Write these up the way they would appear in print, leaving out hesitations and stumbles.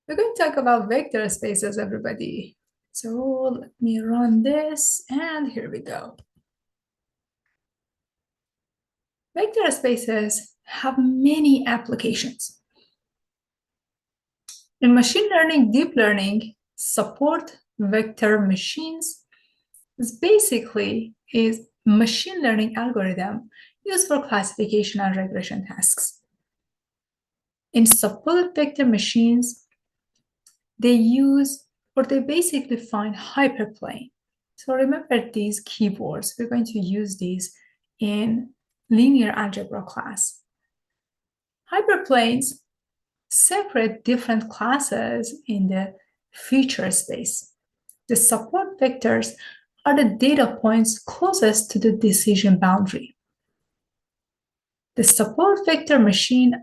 We're going to talk about vector spaces, everybody. So let me run this, and here we go. Vector spaces have many applications. In machine learning, deep learning, support vector machines is machine learning algorithm used for classification and regression tasks. In support vector machines, they basically find hyperplane. So remember these keywords. We're going to use these in linear algebra class. Hyperplanes separate different classes in the feature space. The support vectors are the data points closest to the decision boundary. The support vector machine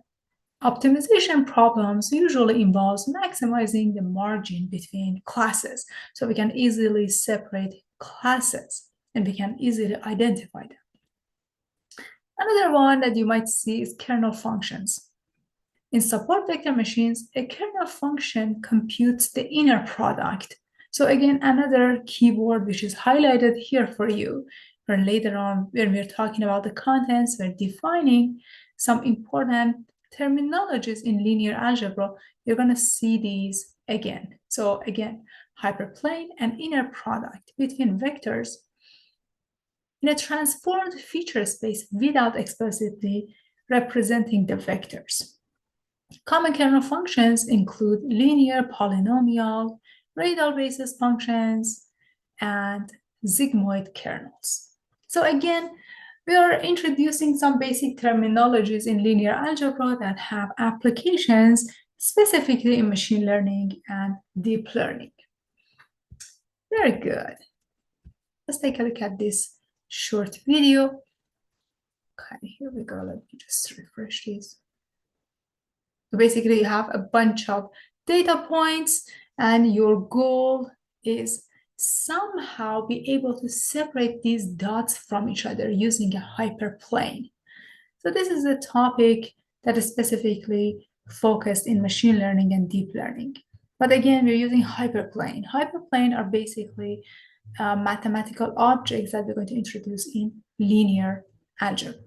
optimization problems usually involves maximizing the margin between classes, so we can easily separate classes and we can easily identify them. Another one that you might see is kernel functions. In support vector machines, a kernel function computes the inner product. So again, another keyword which is highlighted here for you, for later on when we're talking about the contents, we're defining some important terminologies in linear algebra, you're going to see these again. So again, hyperplane and inner product between vectors in a transformed feature space without explicitly representing the vectors. Common kernel functions include linear, polynomial, radial basis functions, and sigmoid kernels. So again, we are introducing some basic terminologies in linear algebra that have applications specifically in machine learning and deep learning. Very good. Let's take a look at this short video. Okay, here we go. Let me just refresh this. So basically, you have a bunch of data points, and your goal is somehow be able to separate these dots from each other using a hyperplane. So this is a topic that is specifically focused in machine learning and deep learning. But again, we're using hyperplane. Hyperplane are basically mathematical objects that we're going to introduce in linear algebra.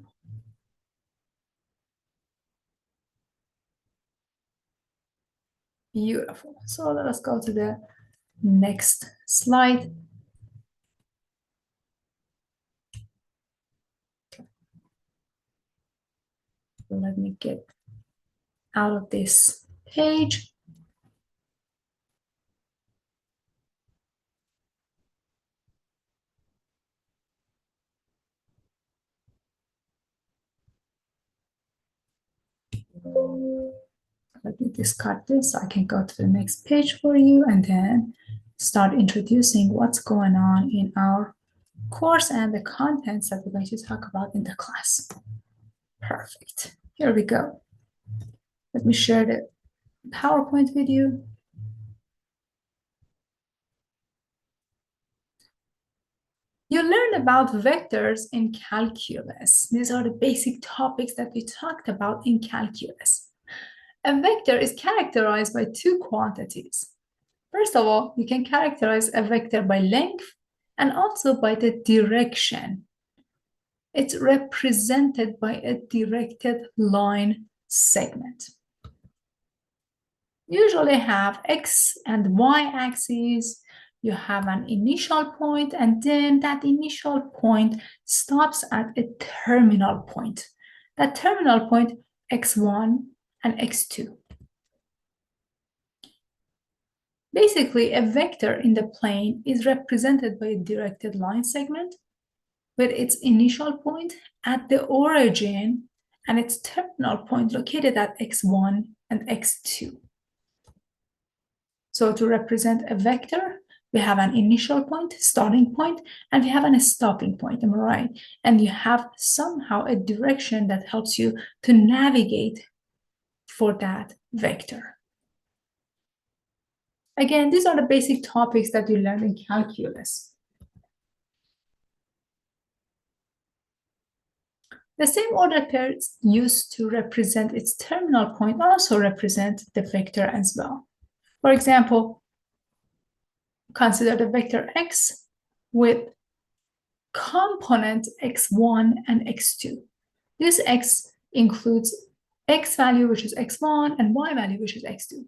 Beautiful. So let us go to the next slide. Let me get out of this page. Let me discard this so I can go to the next page for you and then start introducing what's going on in our course and the contents that we're going to talk about in the class. Perfect. Here we go. Let me share the PowerPoint with you. You learned about vectors in calculus. These are the basic topics that we talked about in calculus. A vector is characterized by two quantities. First of all, you can characterize a vector by length and also by the direction. It's represented by a directed line segment. You usually have x and y axes. You have an initial point, and then that initial point stops at a terminal point. That terminal point, x1 and x2. Basically, a vector in the plane is represented by a directed line segment with its initial point at the origin and its terminal point located at x1 and x2. So to represent a vector, we have an initial point, starting point, and we have a stopping point, am I right? And you have somehow a direction that helps you to navigate for that vector. Again, these are the basic topics that you learn in calculus. The same order pairs used to represent its terminal point also represent the vector as well. For example, consider the vector x with component x1 and x2. This x includes x value, which is x1, and y value, which is x2.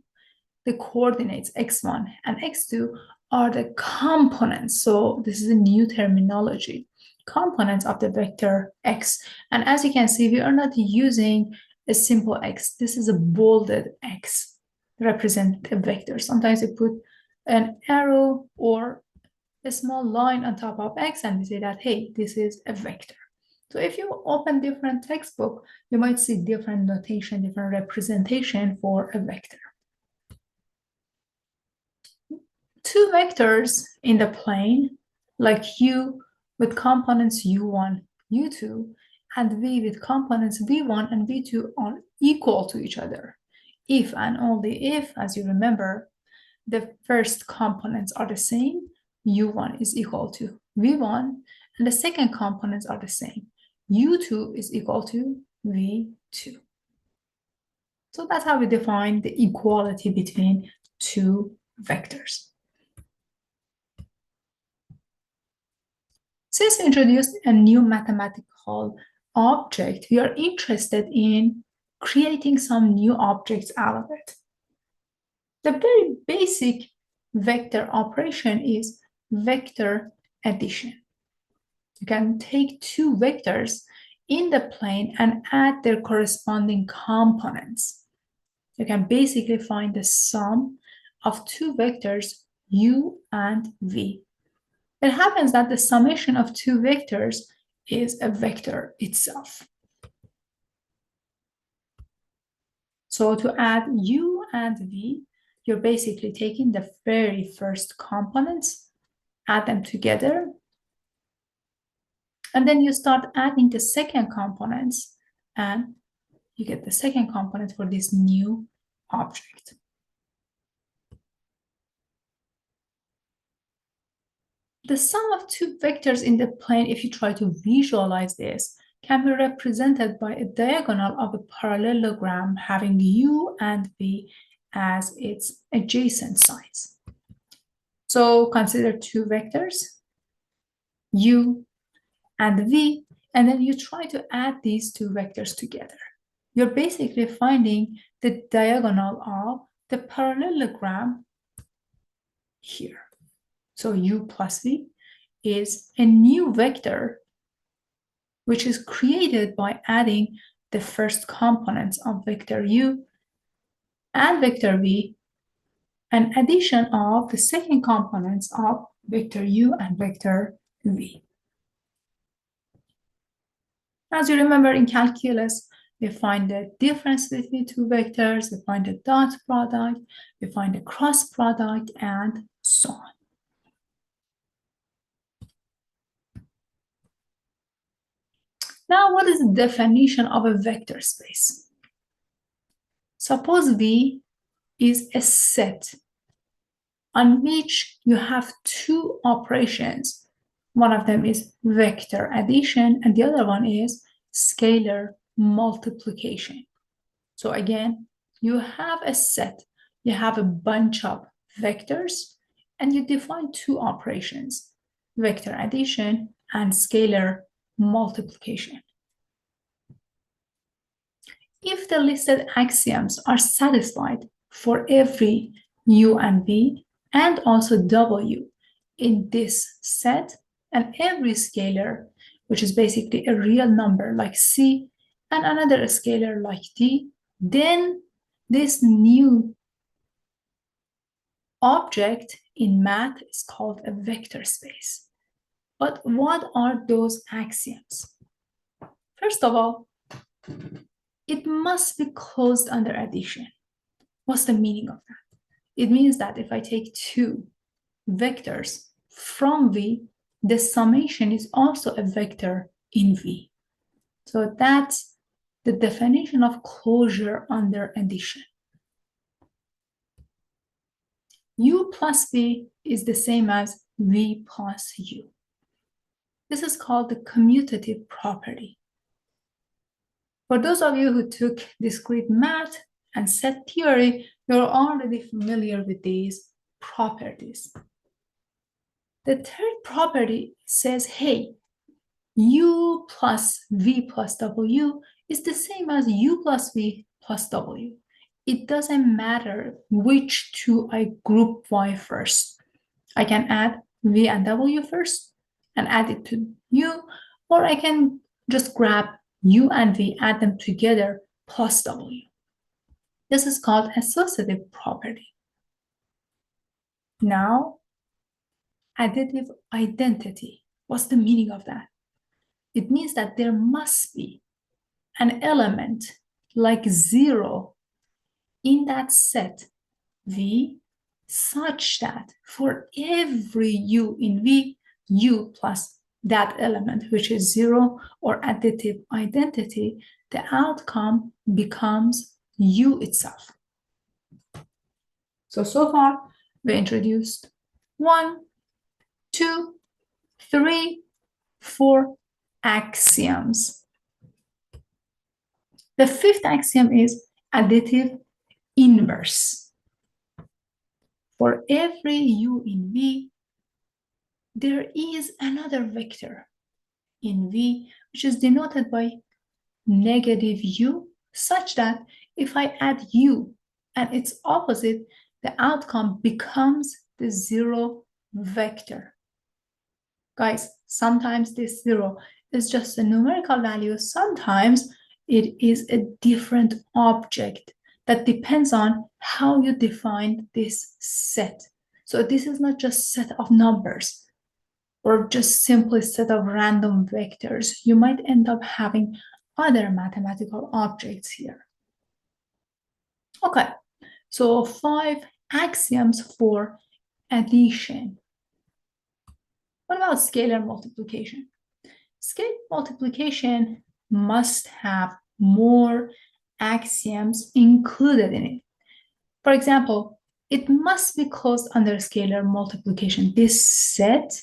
The coordinates x1 and x2 are the components. So this is a new terminology, components of the vector x. And as you can see, we are not using a simple x. This is a bolded x, represent a vector. Sometimes you put an arrow or a small line on top of x and we say that, hey, this is a vector. So if you open different textbook, you might see different notation, different representation for a vector. Two vectors in the plane, like u with components u1, u2, and v with components v1 and v2 are equal to each other. If and only if, as you remember, the first components are the same, u1 is equal to v1, and the second components are the same, u2 is equal to v2. So that's how we define the equality between two vectors. Since we introduced a new mathematical object, we are interested in creating some new objects out of it. The very basic vector operation is vector addition. You can take two vectors in the plane and add their corresponding components. You can basically find the sum of two vectors u and v. It happens that the summation of two vectors is a vector itself. So to add u and v, you're basically taking the very first components, add them together, and then you start adding the second components, and you get the second component for this new object. The sum of two vectors in the plane, if you try to visualize this, can be represented by a diagonal of a parallelogram having u and v as its adjacent sides. So consider two vectors, u and v, and then you try to add these two vectors together. You're basically finding the diagonal of the parallelogram here. So u plus v is a new vector which is created by adding the first components of vector u and vector v, and addition of the second components of vector u and vector v. As you remember in calculus, we find the difference between two vectors, we find the dot product, we find the cross product, and so on. Now, what is the definition of a vector space? Suppose V is a set on which you have two operations. One of them is vector addition, and the other one is scalar multiplication. So again, you have a set, you have a bunch of vectors, and you define two operations, vector addition and scalar multiplication. If the listed axioms are satisfied for every u and v and also w in this set, and every scalar, which is basically a real number like c, and another scalar like d, then this new object in math is called a vector space. But what are those axioms? First of all, it must be closed under addition. What's the meaning of that? It means that if I take two vectors from V, the summation is also a vector in V. So that's the definition of closure under addition. U plus V is the same as V plus U. This is called the commutative property. For those of you who took discrete math and set theory, You're already familiar with these properties. The third property says, hey, u plus v plus w is the same as u plus v plus w. It doesn't matter which two I group by first. I can add v and w first and add it to u, or I can just grab u and v, add them together, plus w. This is called associative property. Now, additive identity. What's the meaning of that? It means that there must be an element like 0 in that set V such that for every u in V, u plus that element, which is 0 or additive identity, the outcome becomes u itself. So far, we introduced 1, 2, 3, 4 axioms. The fifth axiom is additive inverse. For every u in V, there is another vector in V, which is denoted by negative u, such that if I add u and its opposite, the outcome becomes the 0 vector. Guys, sometimes this 0 is just a numerical value. Sometimes it is a different object that depends on how you define this set. So this is not just set of numbers or just simply set of random vectors. You might end up having other mathematical objects here. Okay, so 5 axioms for addition. What about scalar multiplication? Scalar multiplication must have more axioms included in it. For example, it must be closed under scalar multiplication. This set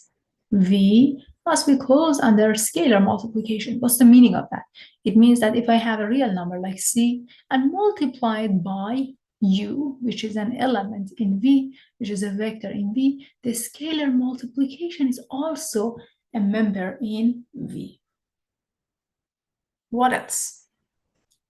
V must be closed under scalar multiplication. What's the meaning of that? It means that if I have a real number like C and multiply it by u, which is an element in V, which is a vector in V, the scalar multiplication is also a member in V. What else?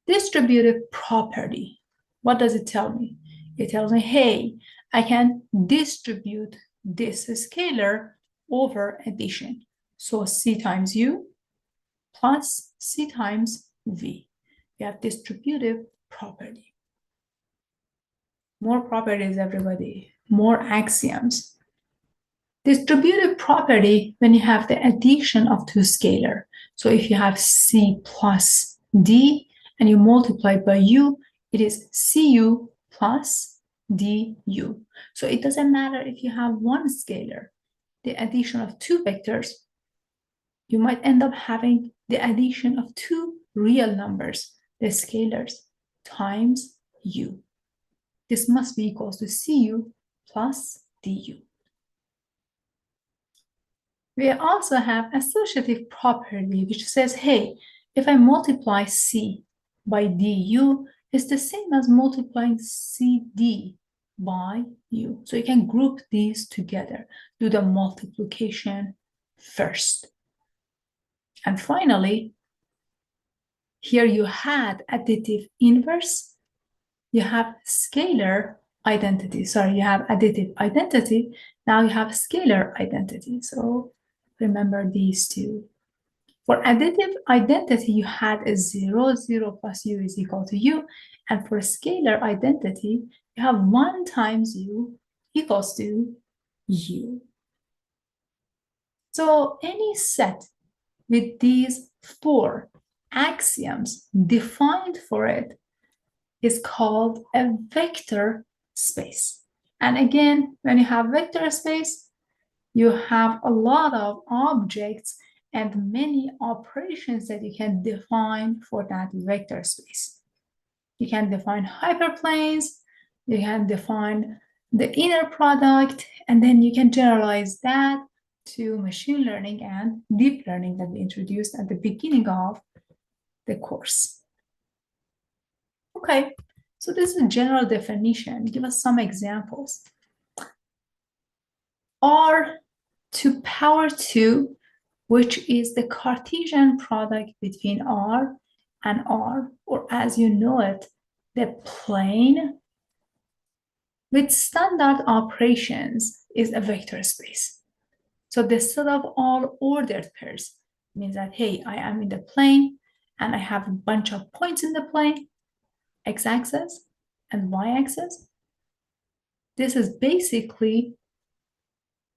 Distributive property. What does it tell me? It tells me, hey, I can distribute this scalar over addition. So C times U plus C times V. We have distributive property. More properties, everybody. More axioms. Distributive property when you have the addition of two scalar. So if you have C plus D and you multiply by U, it is CU plus DU. So it doesn't matter if you have one scalar. The addition of two vectors, you might end up having the addition of two real numbers, the scalars, times U. This must be equal to CU plus DU. We also have associative property, which says, hey, if I multiply C by DU, it's the same as multiplying CD by U. So you can group these together, do the multiplication first. And finally, here you had additive inverse, you have scalar identity. Sorry, you have additive identity. Now you have scalar identity. So remember these two. For additive identity, you had a 0, 0 plus u is equal to u. And for scalar identity, you have 1 times u equals to u. So any set with these 4 axioms defined for it is called a vector space. And again, when you have vector space, you have a lot of objects and many operations that you can define for that vector space. You can define hyperplanes, you can define the inner product, and then you can generalize that to machine learning and deep learning that we introduced at the beginning of the course. Okay, So this is a general definition. Give us some examples. R to power 2, which is the Cartesian product between R and R, or as you know it, the plane with standard operations is a vector space. So the set of all ordered pairs means that, hey, I am in the plane and I have a bunch of points in the plane, x-axis and y-axis. This is basically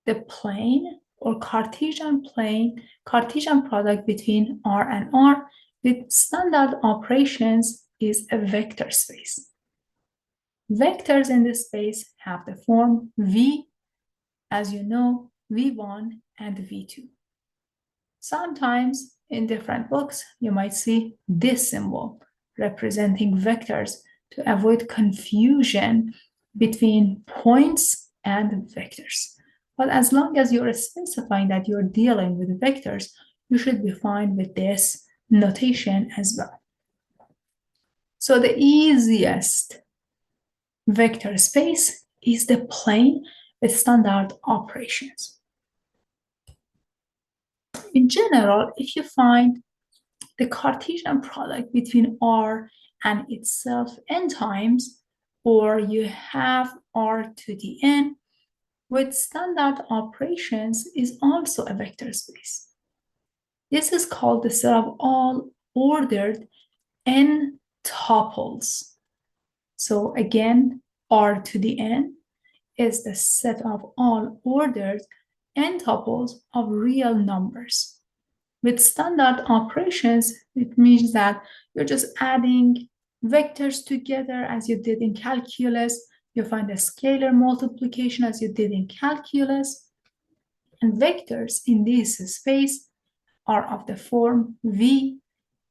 the plane or Cartesian product between R and R with standard operations is a vector space. Vectors in this space have the form V, as you know, V1 and V2. Sometimes in different books, you might see this symbol representing vectors to avoid confusion between points and vectors. But as long as you're specifying that you're dealing with vectors, you should be fine with this notation as well. So the easiest vector space is the plane with standard operations. In general, if you find the Cartesian product between R and itself n times, or you have R to the n, with standard operations is also a vector space. This is called the set of all ordered n-tuples. So again, R to the n is the set of all ordered n-tuples of real numbers. With standard operations, it means that you're just adding vectors together as you did in calculus. You find a scalar multiplication as you did in calculus. And vectors in this space are of the form V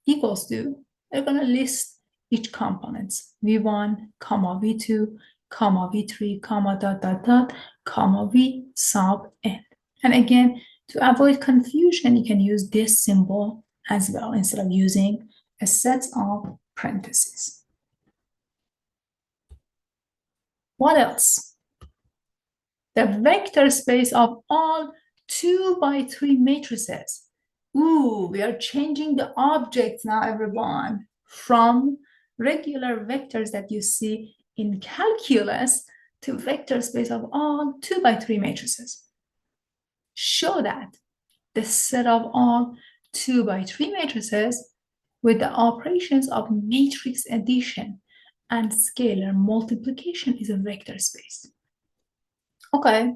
equals to, they're going to list each components, V1, comma V2, comma V3, comma dot dot dot, comma V sub n. And again, to avoid confusion, you can use this symbol as well instead of using a set of parentheses. What else? The vector space of all 2 by 3 matrices. Ooh, we are changing the objects now, everyone, from regular vectors that you see in calculus to vector space of all 2 by 3 matrices. Show that the set of all 2 by 3 matrices with the operations of matrix addition and scalar multiplication is a vector space. Okay.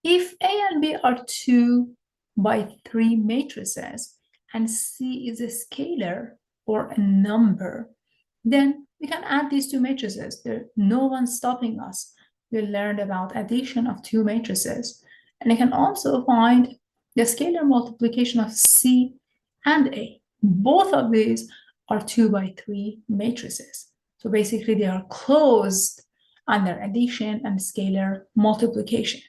If A and B are 2 by 3 matrices and C is a scalar or a number, then we can add these two matrices. There's no one stopping us. We learned about addition of two matrices. And you can also find the scalar multiplication of C and A. Both of these are 2 by 3 matrices. So basically they are closed under addition and scalar multiplication.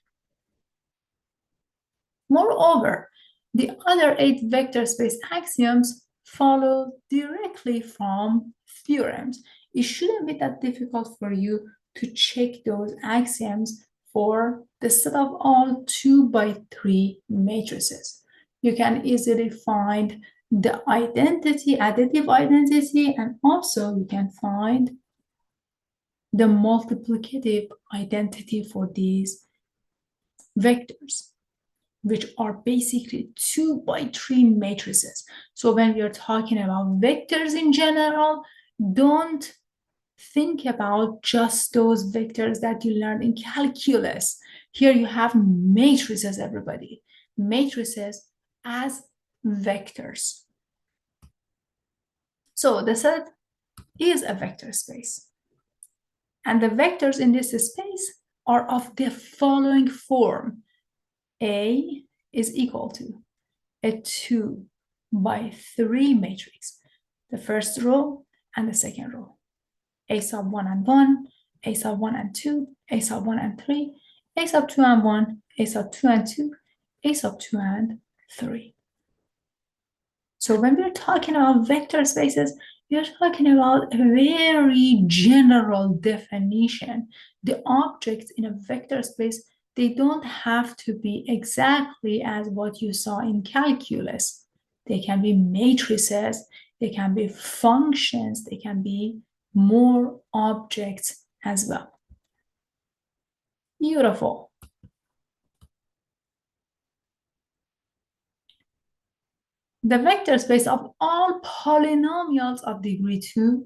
Moreover, the other 8 vector space axioms follow directly from theorems. It shouldn't be that difficult for you to check those axioms for the set of all 2 by 3 matrices. You can easily find the identity, additive identity, and also you can find the multiplicative identity for these vectors, which are basically 2 by 3 matrices. So when we are talking about vectors in general, don't think about just those vectors that you learned in calculus. Here you have matrices, everybody. Matrices as vectors. So the set is a vector space. And the vectors in this space are of the following form. A is equal to a 2 by 3 matrix, the first row and the second row. A sub 1 and 1, A sub 1 and 2, A sub 1 and 3, A sub 2 and 1, A sub 2 and 2, A sub 2 and 3. So when we're talking about vector spaces, We are talking about a very general definition. The objects in a vector space, they don't have to be exactly as what you saw in calculus. They can be matrices, they can be functions, they can be more objects as well. Beautiful. The vector space of all polynomials of degree 2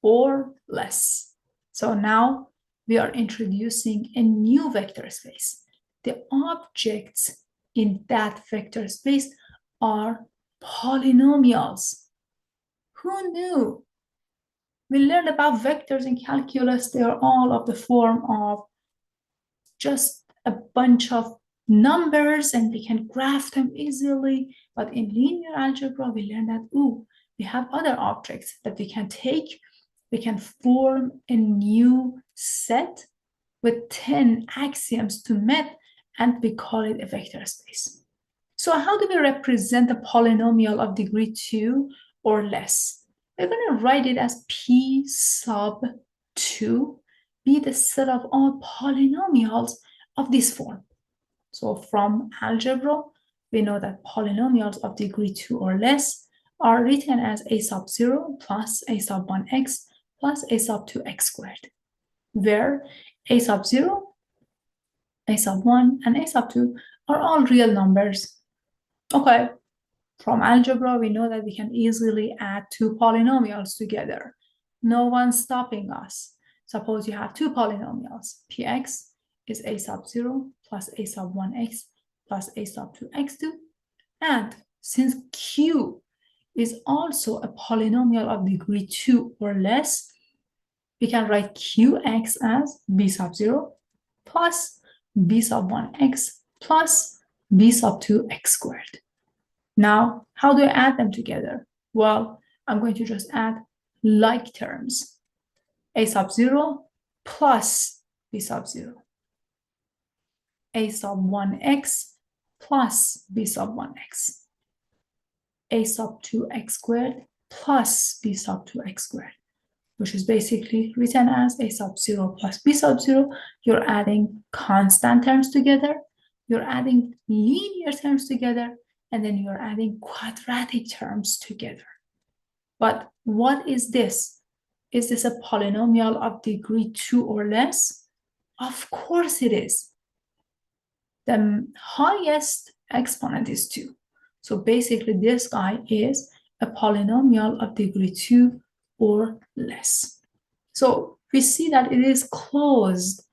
or less. So now we are introducing a new vector space. The objects in that vector space are polynomials. Who knew? We learned about vectors in calculus. They are all of the form of just a bunch of numbers and we can graph them easily. But in linear algebra, we learned that, we have other objects that we can take. We can form a new set with 10 axioms to met, and we call it a vector space. So how do we represent a polynomial of degree 2 or less? We're going to write it as P sub 2 be the set of all polynomials of this form. So from algebra, we know that polynomials of degree 2 or less are written as a sub 0 plus a sub 1x plus a sub 2x squared, where a sub 0, a sub 1, and a sub 2 are all real numbers. Okay, from algebra, we know that we can easily add two polynomials together. No one's stopping us. Suppose you have two polynomials. Px is a sub 0 plus a sub 1x plus a sub 2x2. And since q is also a polynomial of degree 2 or less, we can write qx as b sub 0 plus b sub 1x plus b sub 2x squared. Now, how do I add them together? Well, I'm going to just add like terms. A sub 0 plus b sub 0. A sub 1x plus b sub 1x. A sub 2x squared plus b sub 2x squared, which is basically written as a sub 0 plus b sub 0. You're adding constant terms together. You're adding linear terms together. And then you're adding quadratic terms together. But what is this? Is this a polynomial of degree 2 or less? Of course it is. The highest exponent is 2. So basically this guy is a polynomial of degree 2 or less. So we see that it is closed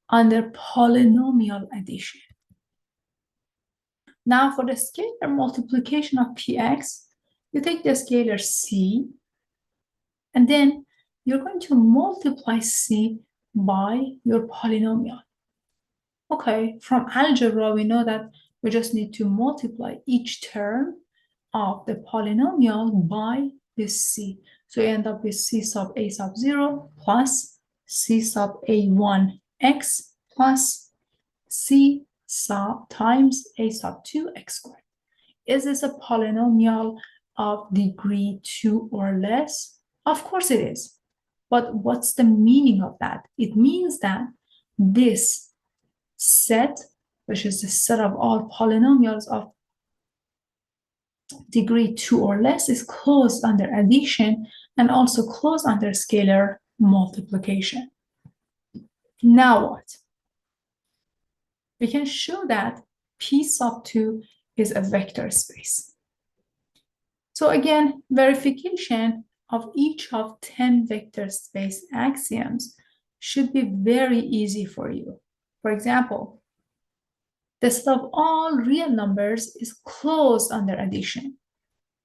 under polynomial addition. Now for the scalar multiplication of px, you take the scalar c, and then you're going to multiply c by your polynomial. Okay, from algebra, we know that we just need to multiply each term of the polynomial by this c. So you end up with c sub a sub 0 plus c sub a1x plus c sub times a sub 2x squared. Is this a polynomial of degree 2 or less? Of course it is. But what's the meaning of that? It means that this set, which is the set of all polynomials of degree 2 or less, is closed under addition and also closed under scalar multiplication. Now what? We can show that P sub 2 is a vector space. So again, verification of each of 10 vector space axioms should be very easy for you. For example, the set of all real numbers is closed under addition.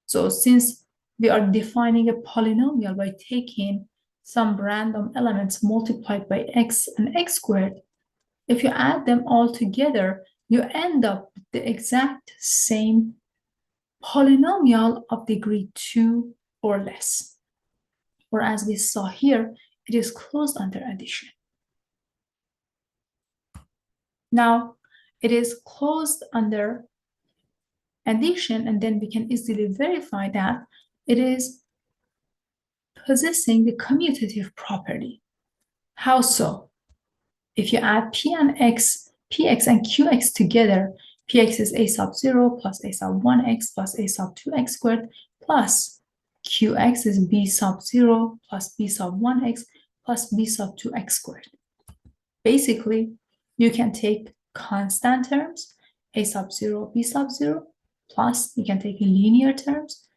So since we are defining a polynomial by taking some random elements multiplied by x and x squared, if you add them all together, you end up with the exact same polynomial of degree 2 or less. Or as we saw here, it is closed under addition. Now, it is closed under addition, and then we can easily verify that it is possessing the commutative property. How so? If you add px and qx together, px is a sub 0 plus a sub 1x plus a sub 2x squared plus qx is b sub 0 plus b sub 1x plus b sub 2x squared. Basically, you can take constant terms, a sub 0, b sub 0, plus you can take linear terms,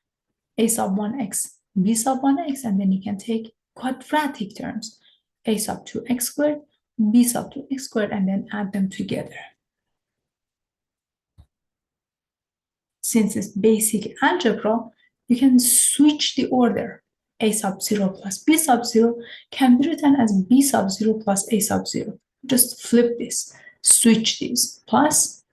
a sub 1x, b sub 1x, and then you can take quadratic terms, a sub 2x squared, b sub 2x squared, and then add them together. Since it's basic algebra, you can switch the order. A sub 0 plus b sub 0 can be written as b sub 0 plus a sub 0. Just flip this, switch these, plus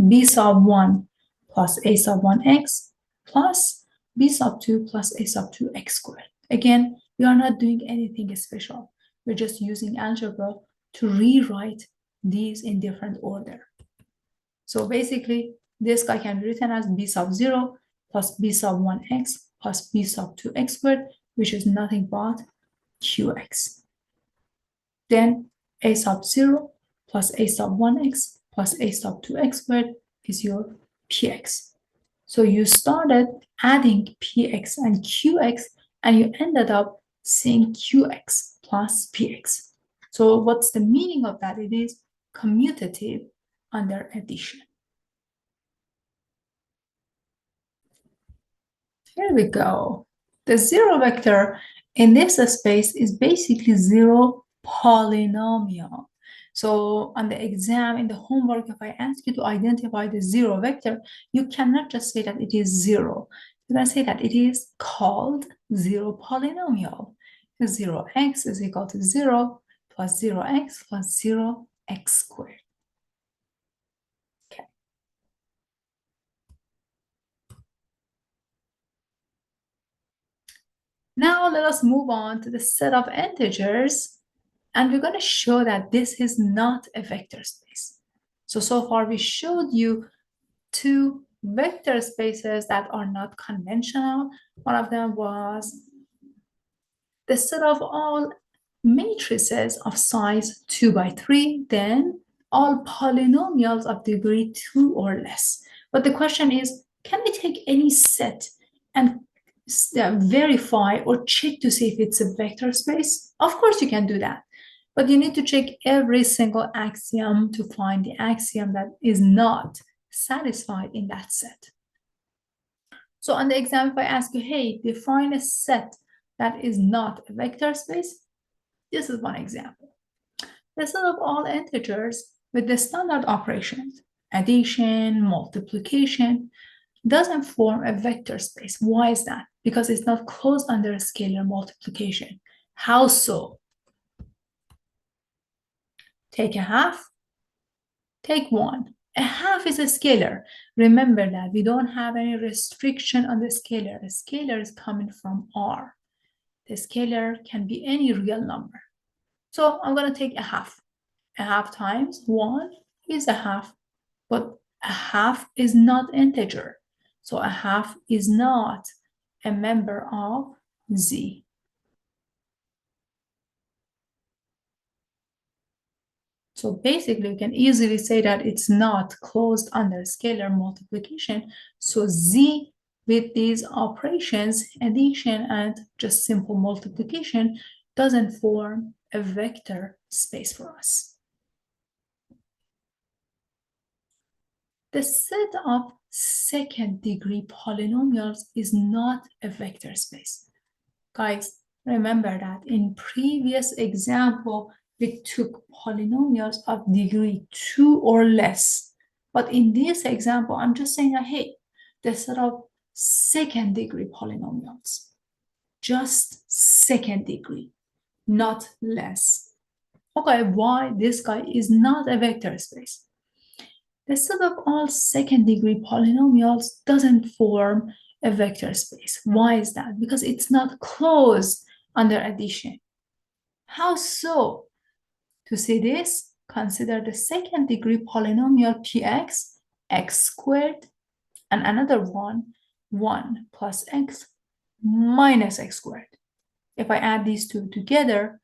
b sub 1 plus a sub 1x plus b sub 2 plus a sub 2x squared. Again, we are not doing anything special. We're just using algebra to rewrite these in different order. So basically, this guy can be written as b sub 0 plus b sub 1x plus b sub 2x squared, which is nothing but qx. Then a sub 0 plus a sub 1x plus a sub 2x squared is your px. So you started adding px and qx, and you ended up seeing qx plus px. So what's the meaning of that? It is commutative under addition. Here we go. The zero vector in this space is basically zero polynomial. So on the exam, in the homework, if I ask you to identify the zero vector, you cannot just say that it is zero. You can say that it is called zero polynomial. 0x is equal to 0 plus 0x plus 0x squared. Okay. Now let us move on to the set of integers, and we're going to show that this is not a vector space. So far we showed you two vector spaces that are not conventional. One of them was the set of all matrices of size 2 by 3, then all polynomials of degree 2 or less. But the question is, can we take any set and verify or check to see if it's a vector space? Of course you can do that, but you need to check every single axiom to find the axiom that is not satisfied in that set. So on the exam, if I ask you, hey, define a set that is not a vector space, this is one example. The set of all integers with the standard operations, addition, multiplication, doesn't form a vector space. Why is that? Because it's not closed under a scalar multiplication. How so? Take a half, take 1. A half is a scalar. Remember that we don't have any restriction on the scalar. A scalar is coming from R. The scalar can be any real number. So I'm going to take a half. A half times 1 is a half, but a half is not integer. So a half is not a member of Z. So basically, we can easily say that it's not closed under scalar multiplication. So Z with these operations, addition and just simple multiplication, doesn't form a vector space for us. The set of second degree polynomials is not a vector space. Guys, remember that in previous example, we took polynomials of degree 2 or less. But in this example, I'm just saying that, hey, the set of second degree polynomials, just second degree, not less. Okay, why this guy is not a vector space? The set of all second degree polynomials doesn't form a vector space. Why is that? Because it's not closed under addition. How so? To see this, consider the second degree polynomial px, x squared, and another one, 1 plus x minus x squared. If I add these two together,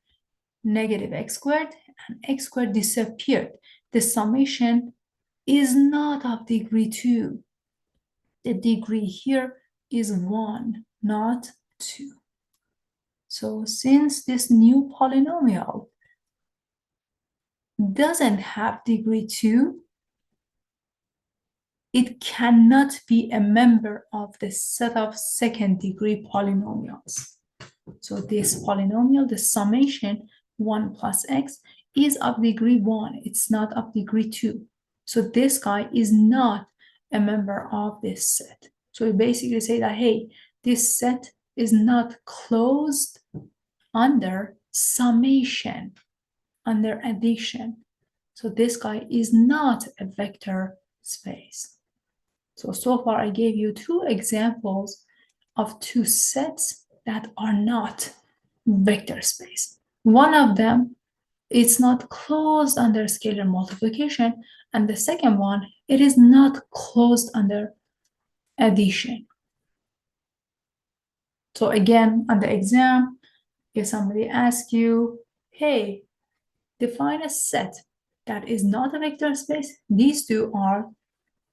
negative x squared and x squared disappeared. The summation is not of degree 2. The degree here is 1, not 2. So since this new polynomial doesn't have degree 2, it cannot be a member of the set of second degree polynomials. So this polynomial, the summation 1 plus x, is of degree 1. It's not of degree 2. So this guy is not a member of this set. So we basically say that, hey, this set is not closed under summation, under addition. So this guy is not a vector space. So far I gave you two examples of two sets that are not vector space. One of them, it's not closed under scalar multiplication, and the second one, it is not closed under addition. So again, on the exam, if somebody asks you, hey, define a set that is not a vector space, these two are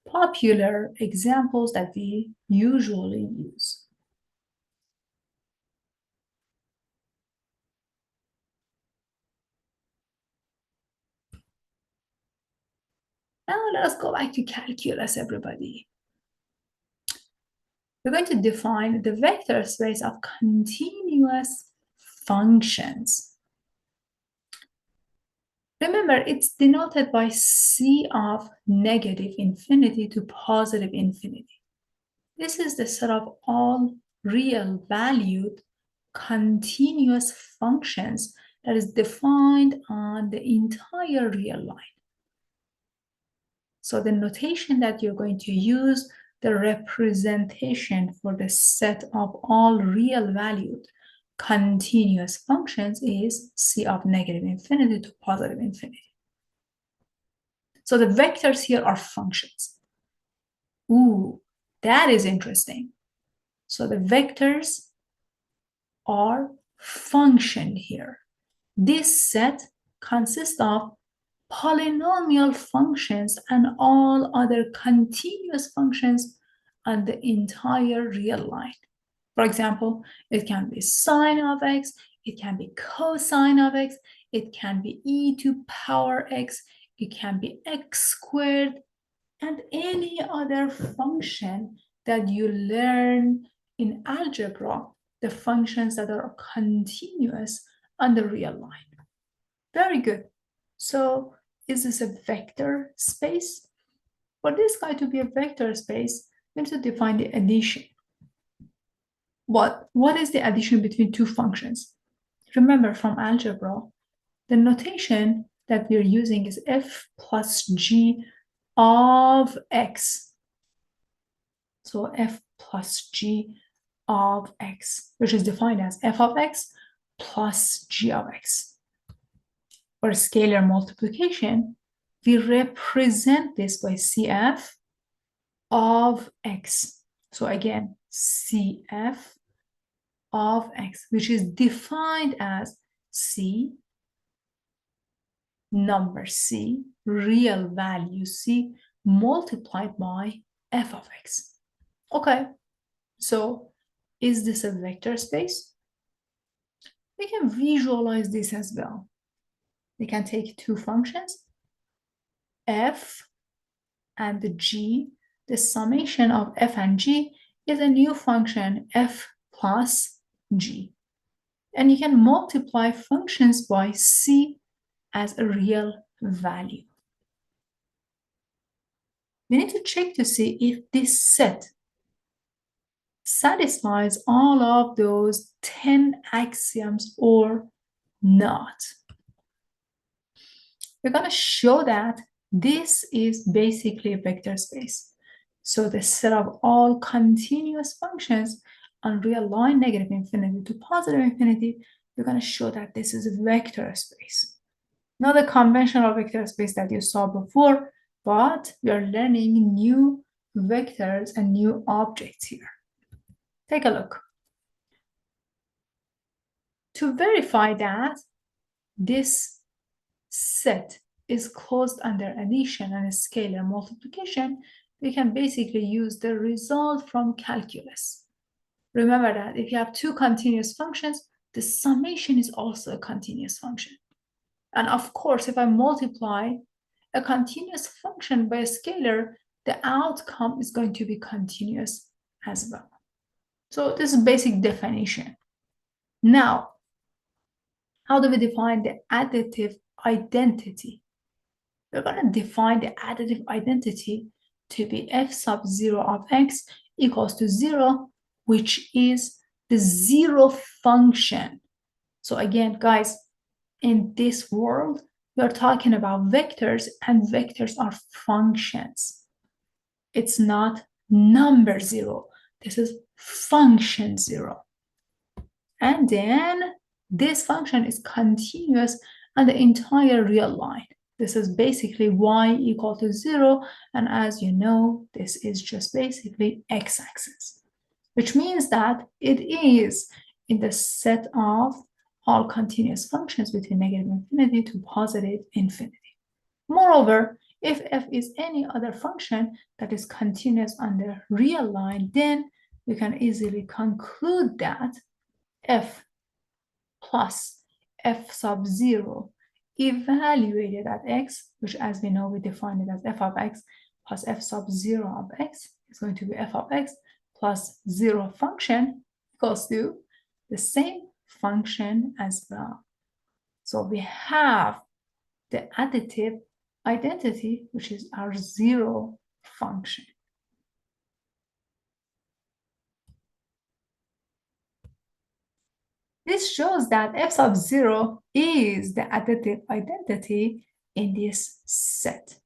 popular examples that we usually use. Now let us go back to calculus, everybody. We're going to define the vector space of continuous functions. Remember, it's denoted by c of negative infinity to positive infinity. This is the set of all real valued continuous functions that is defined on the entire real line. So the notation that you're going to use, the representation for the set of all real valued continuous functions is c of negative infinity to positive infinity. So the vectors here are functions. Ooh, that is interesting. So the vectors are function here. This set consists of polynomial functions and all other continuous functions on the entire real line. For example, it can be sine of x, it can be cosine of x, it can be e to power x, it can be x squared, and any other function that you learn in algebra, the functions that are continuous on the real line. Very good. So is this a vector space? For this guy to be a vector space, we need to define the addition. What is the addition between two functions? Remember from algebra, the notation that we're using is f plus g of x. So f plus g of x, which is defined as f of x plus g of x. For scalar multiplication, we represent this by cf of x. So again, cf of x, which is defined as c, number c, real value c, multiplied by f of x. Okay, so is this a vector space? We can visualize this as well. We can take two functions, f and the g. The summation of f and g is a new function, f plus g. And you can multiply functions by c as a real value. We need to check to see if this set satisfies all of those 10 axioms or not. We're going to show that this is basically a vector space. So the set of all continuous functions on real line, negative infinity to positive infinity, we're going to show that this is a vector space. Not the conventional vector space that you saw before, but we are learning new vectors and new objects here. Take a look. To verify that this set is closed under addition and scalar multiplication, we can basically use the result from calculus. Remember that if you have two continuous functions, the summation is also a continuous function. And of course, if I multiply a continuous function by a scalar, the outcome is going to be continuous as well. So this is basic definition. Now, how do we define the additive identity? We're going to define the additive identity to be f sub 0 of x equals to 0, which is the zero function. So again, guys, in this world, we're talking about vectors, and vectors are functions. It's not number 0. This is function 0. And then this function is continuous on the entire real line. This is basically y equal to 0. And as you know, this is just basically x-axis, which means that it is in the set of all continuous functions between negative infinity to positive infinity. Moreover, if f is any other function that is continuous on the real line, then we can easily conclude that f plus f sub 0 evaluated at x, which as we know we define it as f of x plus f sub 0 of x is going to be f of x plus 0 function equals to the same function as well. So we have the additive identity, which is our 0 function. This shows that f sub 0 is the additive identity in this set.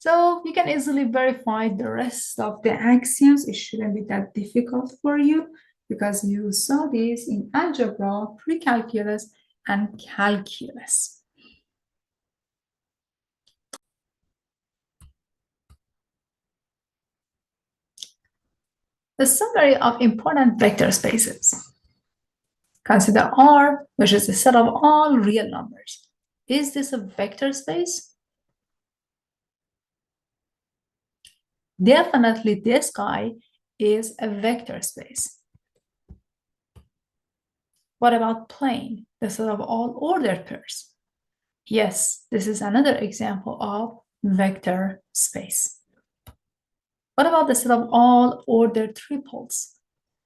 So you can easily verify the rest of the axioms. It shouldn't be that difficult for you because you saw this in algebra, pre-calculus, and calculus. The summary of important vector spaces. Consider R, which is the set of all real numbers. Is this a vector space? Definitely this guy is a vector space. What about plane, the set of all ordered pairs? Yes, this is another example of vector space. What about the set of all ordered triples,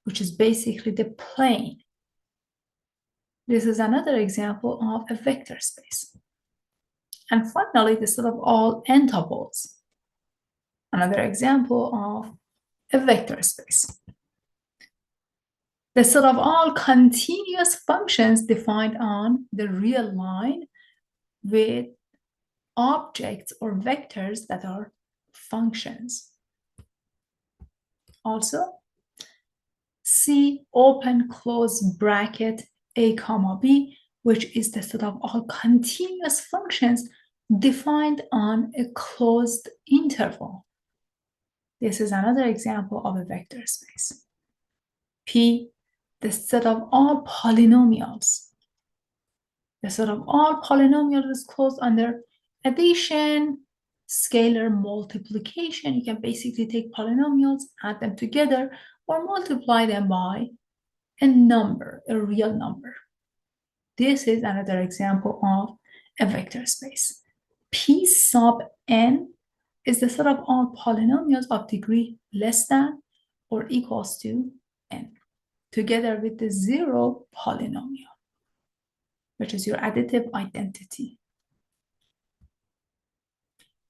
which is basically the plane? This is another example of a vector space. And finally, the set of all n-tuples, another example of a vector space. The set of all continuous functions defined on the real line with objects or vectors that are functions. Also, C open close bracket a comma b, which is the set of all continuous functions defined on a closed interval. This is another example of a vector space. P, the set of all polynomials. The set of all polynomials is closed under addition, scalar multiplication. You can basically take polynomials, add them together, or multiply them by a number, a real number. This is another example of a vector space. P sub n is the set of all polynomials of degree less than or equals to n, together with the 0 polynomial, which is your additive identity.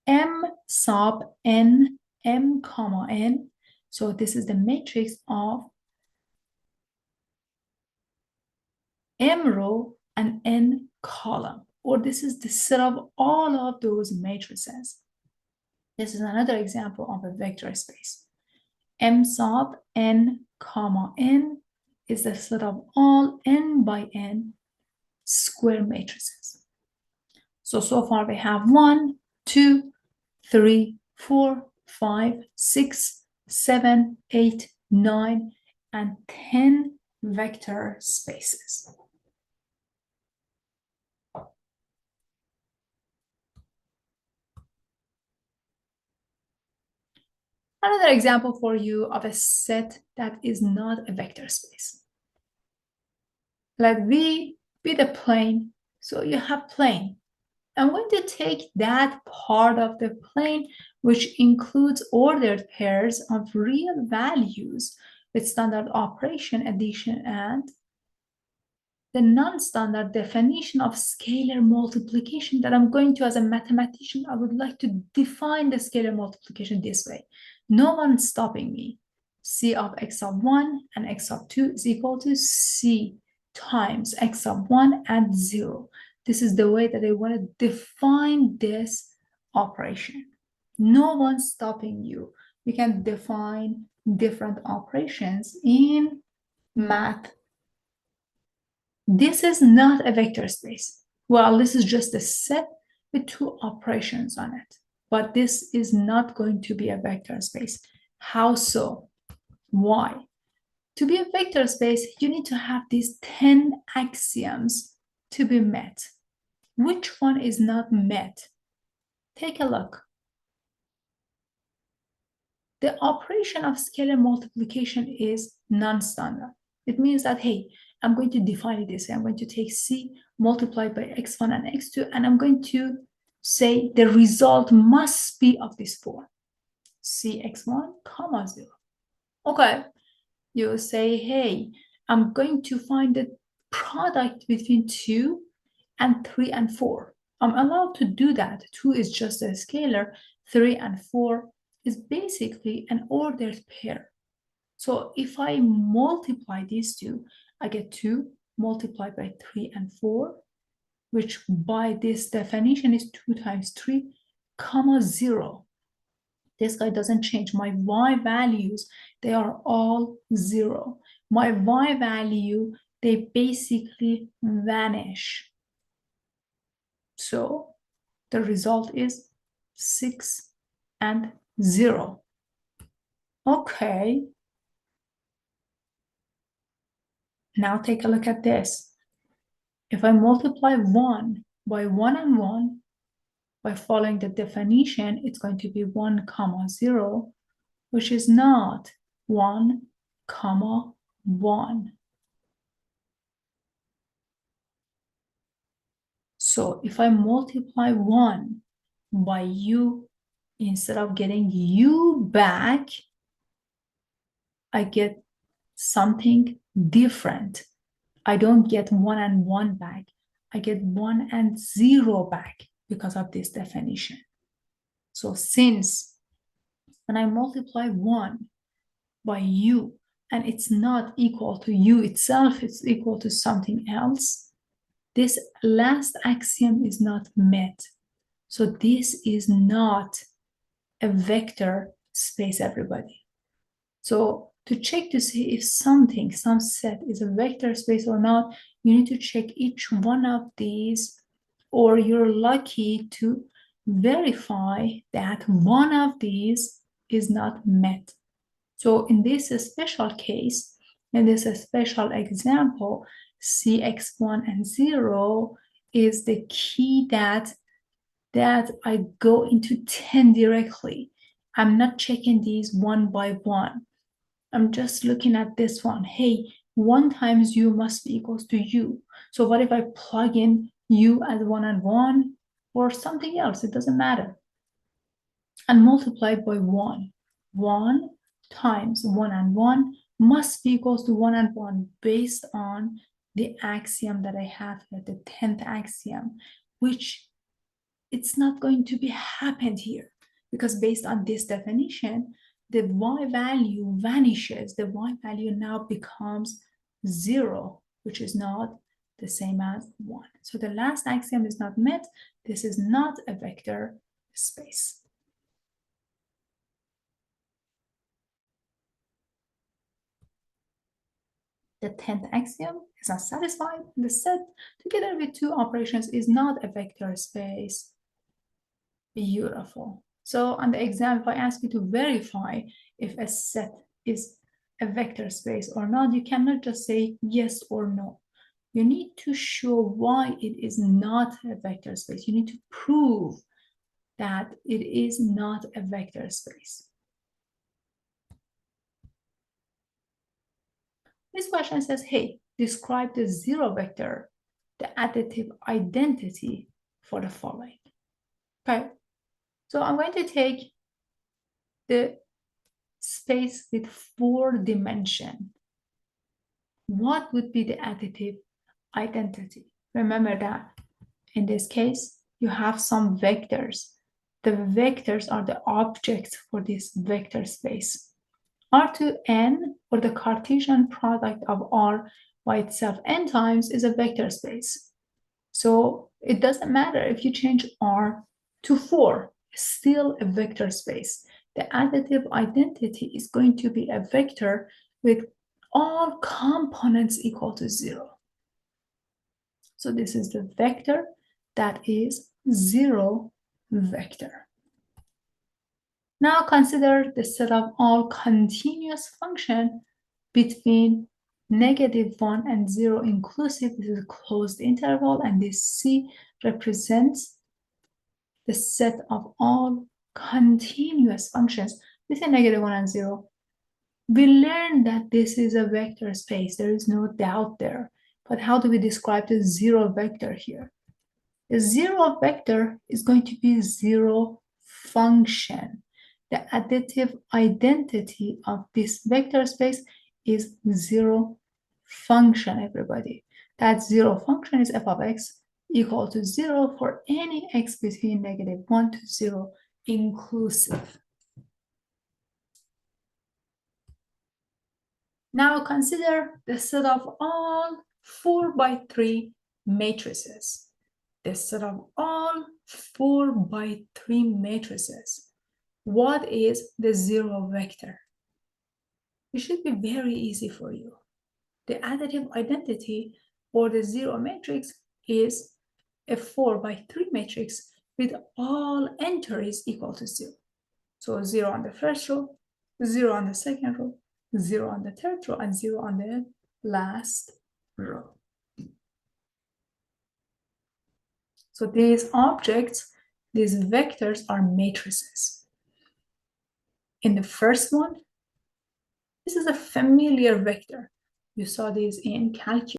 M sub n, m comma n, so this is the matrix of m row and n column, or this is the set of all of those matrices. This is another example of a vector space. M sub n comma n is the set of all n by n square matrices. So far we have 1, 2, 3, 4, 5, 6, 7, 8, 9, and 10 vector spaces. Another example for you of a set that is not a vector space. Let V be the plane, so you have plane. I'm going to take that part of the plane which includes ordered pairs of real values with standard operation, addition, and the non-standard definition of scalar multiplication that I'm going to, as a mathematician, I would like to define the scalar multiplication this way. No one's stopping me. C of x of 1 and x of 2 is equal to C times x of 1 and 0. This is the way that I want to define this operation. No one's stopping you. We can define different operations in math. This is not a vector space. Well, this is just a set with two operations on it. But this is not going to be a vector space. How so? Why? To be a vector space, you need to have these 10 axioms to be met. Which one is not met? Take a look. The operation of scalar multiplication is non-standard. It means that, hey, I'm going to define it this way. I'm going to take C multiplied by x1 and x2, and I'm going to say the result must be of this form. C x1, comma 0. Okay, you say, hey, I'm going to find the product between 2 and 3 and 4. I'm allowed to do that. 2 is just a scalar. 3 and 4 is basically an ordered pair. So if I multiply these two, I get 2 multiplied by 3 and 4, which by this definition is 2 times 3, comma 0. This guy doesn't change. My y values, they are all 0. My y value, they basically vanish. So the result is 6 and 0. Okay. Now take a look at this. If I multiply 1 by 1 and 1, by following the definition, it's going to be 1 comma 0, which is not 1 comma 1. So if I multiply 1 by u, instead of getting u back, I get something different. I don't get 1 and 1 back. I get 1 and 0 back because of this definition. So since when I multiply 1 by u, and it's not equal to u itself, it's equal to something else, this last axiom is not met. So this is not a vector space, everybody. So to check to see if something, some set is a vector space or not, you need to check each one of these, or you're lucky to verify that one of these is not met. So in this special case, in this special example, Cx1 and 0 is the key that I go into 10 directly. I'm not checking these one by one. I'm just looking at this one. Hey, 1 times u must be equals to u. So what if I plug in u as 1 and 1 or something else? It doesn't matter. And multiply by 1. 1 times 1 and 1 must be equals to 1 and 1 based on the axiom that I have here, the 10th axiom, which it's not going to be happened here because based on this definition, the y value vanishes. The y value now becomes 0, which is not the same as 1. So the last axiom is not met. This is not a vector space. The 10th axiom is not satisfied. The set together with two operations is not a vector space. Beautiful. So on the exam, if I ask you to verify if a set is a vector space or not, you cannot just say yes or no. You need to show why it is not a vector space. You need to prove that it is not a vector space. This question says, hey, describe the zero vector, the additive identity for the following. Okay, so I'm going to take the space with 4 dimensions. What would be the additive identity? Remember that in this case, you have some vectors. The vectors are the objects for this vector space. R to n, or the Cartesian product of R by itself n times, is a vector space. So it doesn't matter if you change R to 4, it's still a vector space. The additive identity is going to be a vector with all components equal to 0. So this is the vector that is 0 vector. Now consider the set of all continuous functions between -1 and 0 inclusive. This is a closed interval, and this C represents the set of all continuous functions between -1 and 0. We learned that this is a vector space. There is no doubt there. But how do we describe the 0 vector here? The 0 vector is going to be 0 function. The additive identity of this vector space is 0 function, everybody. That 0 function is f of x equal to 0 for any x between -1 to 0 inclusive. Now consider the set of all 4×3 matrices. The set of all 4×3 matrices. What is the 0 vector? It should be very easy for you. The additive identity for the 0 matrix is a 4×3 matrix with all entries equal to 0. So 0 on the first row, 0 on the second row, 0 on the third row, and 0 on the last row. So these objects, these vectors, are matrices. In the first one, this is a familiar vector. You saw these in calculus.